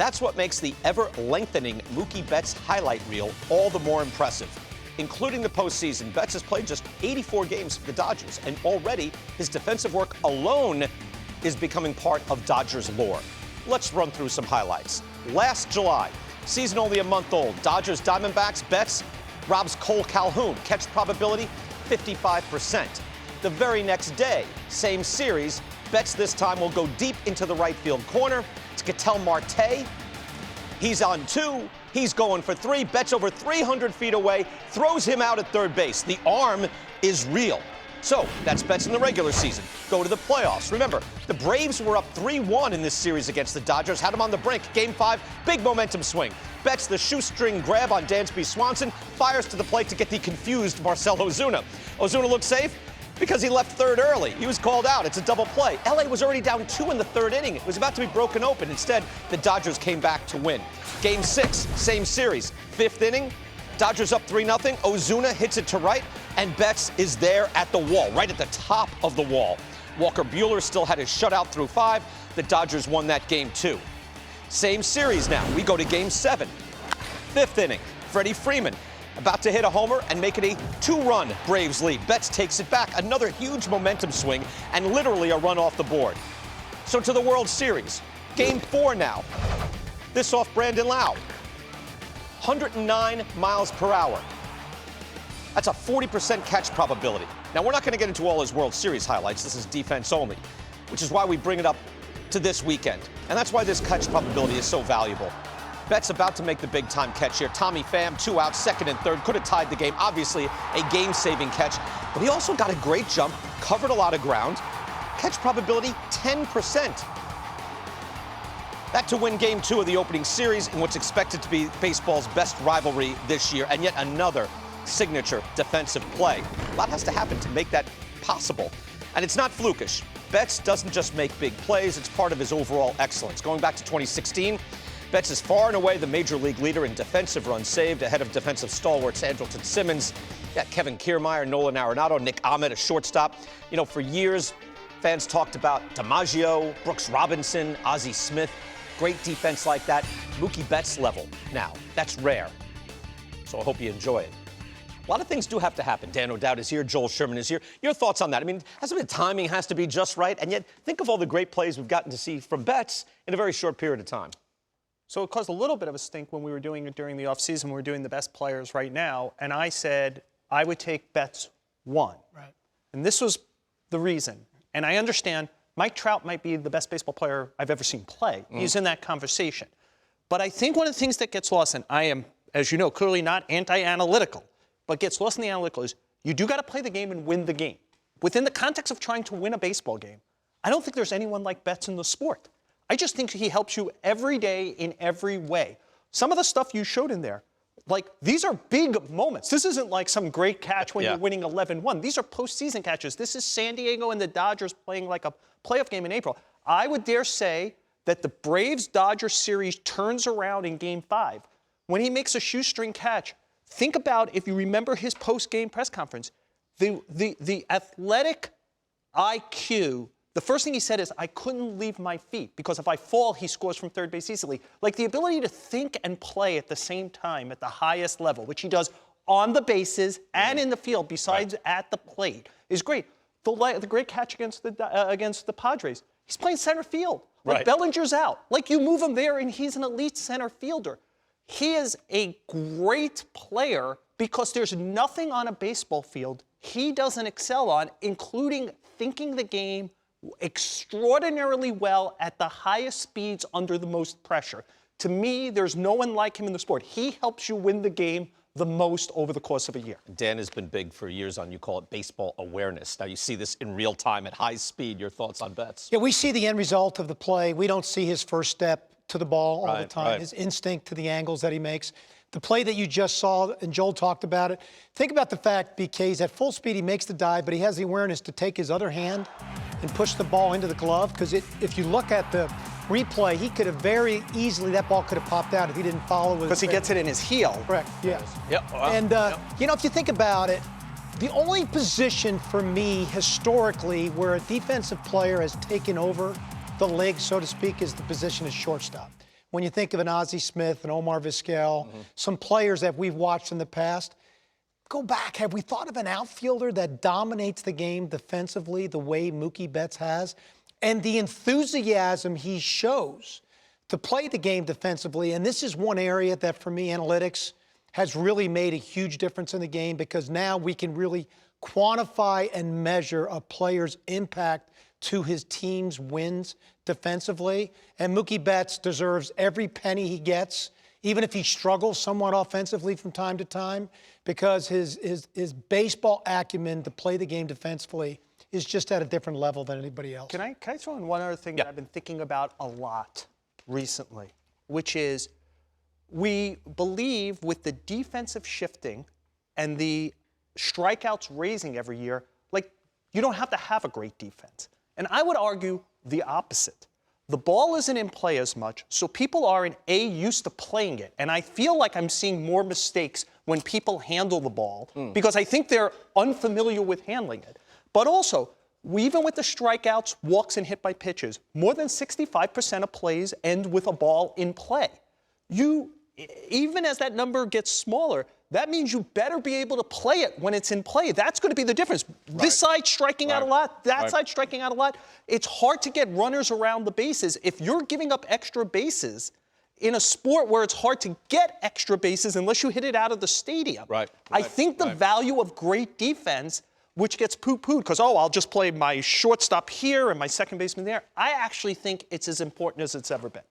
That's what makes the ever-lengthening Mookie Betts highlight reel all the more impressive. Including the postseason, Betts has played just 84 games for the Dodgers, and already his defensive work alone is becoming part of Dodgers lore. Let's run through some highlights. Last July, season only a month old, Dodgers Diamondbacks, Betts robs Cole Calhoun. Catch probability, 55%. The very next day, same series, Betts this time will go deep into the right field corner. It's Ketel Marte. He's on 2. He's going for 3. Betts over 300 feet away, throws him out at third base. The arm is real. So that's Betts in the regular season. Go to the playoffs. Remember, the Braves were up 3-1 in this series against the Dodgers, had them on the brink. Game 5, big momentum swing. Betts the shoestring grab on Dansby Swanson, fires to the plate to get the confused Marcell Ozuna. Ozuna looks safe because he left third early. He was called out. It's a double play. LA was already down 2 in the third inning. It was about to be broken open. Instead, the Dodgers came back to win. Game 6, same series. 5th inning, Dodgers up 3-0. Ozuna hits it to right, and Betts is there at the wall, right at the top of the wall. Walker Buehler still had his shutout through 5. The Dodgers won that game 2. Same series now. We go to game 7. 5th inning, Freddie Freeman about to hit a homer and make it a 2-run Braves lead. Betts takes it back. Another huge momentum swing and literally a run off the board. So to the World Series. Game 4 now. This off Brandon Lau. 109 miles per hour. That's a 40% catch probability. Now, we're not going to get into all his World Series highlights. This is defense only, which is why we bring it up to this weekend. And that's why this catch probability is so valuable. Betts about to make the big-time catch here. Tommy Pham, 2 outs, 2nd and 3rd. Could have tied the game. Obviously, a game-saving catch. But he also got a great jump, covered a lot of ground. Catch probability, 10%. That to win Game 2 of the opening series in what's expected to be baseball's best rivalry this year, and yet another signature defensive play. A lot has to happen to make that possible. And it's not flukish. Betts doesn't just make big plays, it's part of his overall excellence. Going back to 2016, Betts is far and away the major league leader in defensive runs saved, ahead of defensive stalwarts Andrelton Simmons, Kevin Kiermaier, Nolan Arenado, Nick Ahmed, a shortstop. You know, for years, fans talked about DiMaggio, Brooks Robinson, Ozzie Smith. Great defense like that. Mookie Betts level now. That's rare. So I hope you enjoy it. A lot of things do have to happen. Dan O'Dowd is here. Joel Sherman is here. Your thoughts on that? I mean, the timing has to be just right. And yet, think of all the great plays we've gotten to see from Betts in a very short period of time. So it caused a little bit of a stink when we were doing it during the offseason. We were doing the best players right now. And I said I would take Betts 1. Right. And this was the reason. And I understand Mike Trout might be the best baseball player I've ever seen play. He's in that conversation. But I think one of the things that gets lost, and I am, as you know, clearly not anti-analytical, but gets lost in the analytical is you do got to play the game and win the game. Within the context of trying to win a baseball game, I don't think there's anyone like Betts in the sport. I just think he helps you every day in every way. Some of the stuff you showed in there, like, these are big moments. This isn't like some great catch when you're winning 11-1. These are postseason catches. This is San Diego and the Dodgers playing like a playoff game in April. I would dare say that the Braves-Dodgers series turns around in Game 5. When he makes a shoestring catch, think about, if you remember his post-game press conference, the athletic IQ. The first thing he said is, I couldn't leave my feet because if I fall, he scores from third base easily. Like, the ability to think and play at the same time at the highest level, which he does on the bases and in the field besides at the plate, is great. The great catch against the Padres, he's playing center field. Like, Bellinger's out. Like, you move him there and he's an elite center fielder. He is a great player because there's nothing on a baseball field he doesn't excel on, including thinking the game extraordinarily well at the highest speeds under the most pressure. To me, there's no one like him in the sport. He helps you win the game the most over the course of a year. Dan has been big for years on, you call it baseball awareness. Now you see this in real time at high speed. Your thoughts on Betts? Yeah, we see the end result of the play. We don't see his first step to the ball all the time, his instinct to the angles that he makes. The play that you just saw, and Joel talked about it, think about the fact, BK, he's at full speed, he makes the dive, but he has the awareness to take his other hand and push the ball into the glove, because if you look at the replay, he could have very easily, that ball could have popped out if he didn't follow with. Because he gets it in his heel. Correct, yes. Yep. And, you know, if you think about it, the only position for me historically where a defensive player has taken over the league, so to speak, is the position of shortstop. when you think of an Ozzie Smith, an Omar Vizquel, some players that we've watched in the past. Go back. Have we thought of an outfielder that dominates the game defensively the way Mookie Betts has? And the enthusiasm he shows to play the game defensively. And this is one area that, for me, analytics has really made a huge difference in the game, because now we can really quantify and measure a player's impact to his team's wins defensively. And Mookie Betts deserves every penny he gets, even if he struggles somewhat offensively from time to time, because his baseball acumen to play the game defensively is just at a different level than anybody else. Can I throw in one other thing that I've been thinking about a lot recently, which is we believe with the defensive shifting and the strikeouts raising every year, like, you don't have to have a great defense. And I would argue the opposite. The ball isn't in play as much, so people aren't used to playing it. And I feel like I'm seeing more mistakes when people handle the ball because I think they're unfamiliar with handling it. But also, even with the strikeouts, walks, and hit by pitches, more than 65% of plays end with a ball in play. Even as that number gets smaller, that means you better be able to play it when it's in play. That's going to be the difference. This side striking out a lot, that side striking out a lot. It's hard to get runners around the bases. If you're giving up extra bases in a sport where it's hard to get extra bases unless you hit it out of the stadium, I think the value of great defense, which gets poo-pooed because, I'll just play my shortstop here and my second baseman there, I actually think it's as important as it's ever been.